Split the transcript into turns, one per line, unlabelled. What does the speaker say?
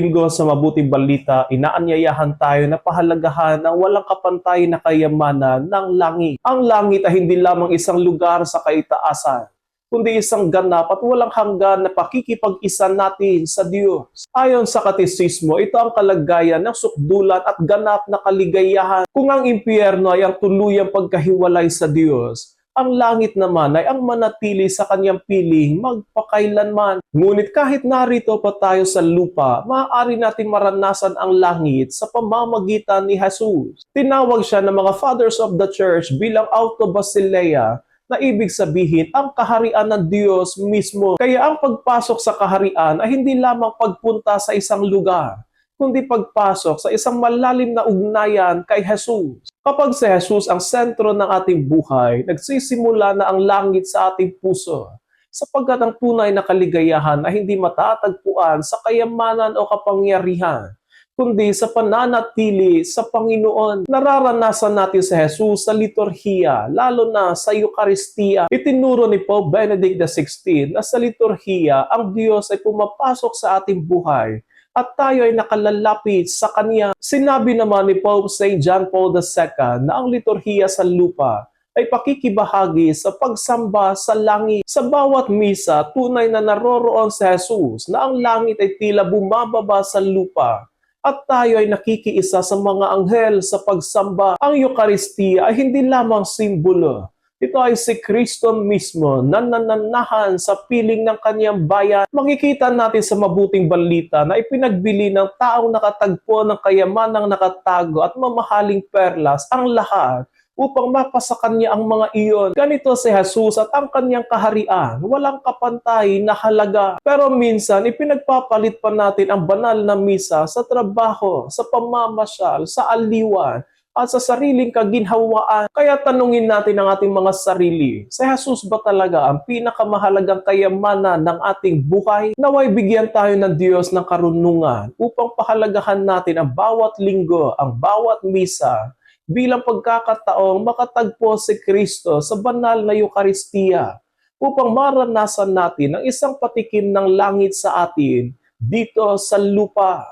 linggo sa Mabuting Balita, inaanyayahan tayo na pahalagahan ang walang kapantay na kayamanan ng langit. Ang langit ay hindi lamang isang lugar sa kaitaasan, kundi isang ganap at walang hanggan na pakikipag-isa natin sa Diyos. Ayon sa katekismo, ito ang kalagayan ng sukdulan at ganap na kaligayahan. Kung ang impyerno ay ang tuluyang pagkahiwalay sa Diyos, ang langit naman ay ang manatili sa kanyang piling magpakailanman. Ngunit kahit narito pa tayo sa lupa, maaari natin maranasan ang langit sa pamamagitan ni Jesus. Tinawag siya ng mga Fathers of the Church bilang Auto Basileia, na ibig sabihin ang kaharian ng Diyos mismo. Kaya ang pagpasok sa kaharian ay hindi lamang pagpunta sa isang lugar, kundi pagpasok sa isang malalim na ugnayan kay Jesus. Kapag si Jesus ang sentro ng ating buhay, nagsisimula na ang langit sa ating puso, sapagkat ang tunay na kaligayahan ay hindi matatagpuan sa kayamanan o kapangyarihan, kundi sa pananatili sa Panginoon. Nararanasan natin si Jesus sa liturhiya, lalo na sa Eucharistia. Itinuro ni Pope Benedict XVI na sa liturhiya, ang Diyos ay pumapasok sa ating buhay at tayo ay nakalalapit sa Kanya. Sinabi naman ni Pope St. John Paul II na ang liturhiya sa lupa ay pakikibahagi sa pagsamba sa langit. Sa bawat misa, tunay na naroroon si Jesus na ang langit ay tila bumababa sa lupa at tayo ay nakikiisa sa mga anghel sa pagsamba. Ang Eucharistia ay hindi lamang simbolo. Ito ay si Kristo mismo na nananahan sa piling ng kanyang bayan. Makikita natin sa Mabuting Balita na ipinagbili ng taong nakatagpo ng kayamanang nakatago at mamahaling perlas ang lahat upang mapasa kanya ang mga iyon. Ganito si Jesus at ang kanyang kaharian, walang kapantay na halaga. Pero minsan, ipinagpapalit pa natin ang banal na misa sa trabaho, sa pamamasyal, sa aliwan, at sa sariling kaginhawaan. Kaya tanungin natin ang ating mga sarili, si Jesus ba talaga ang pinakamahalagang kayamanan ng ating buhay? Naway bigyan tayo ng Diyos ng karunungan upang pahalagahan natin ang bawat linggo, ang bawat misa, bilang pagkakataong makatagpo si Kristo sa banal na Eucharistia upang maranasan natin ang isang patikim ng langit sa atin dito sa lupa.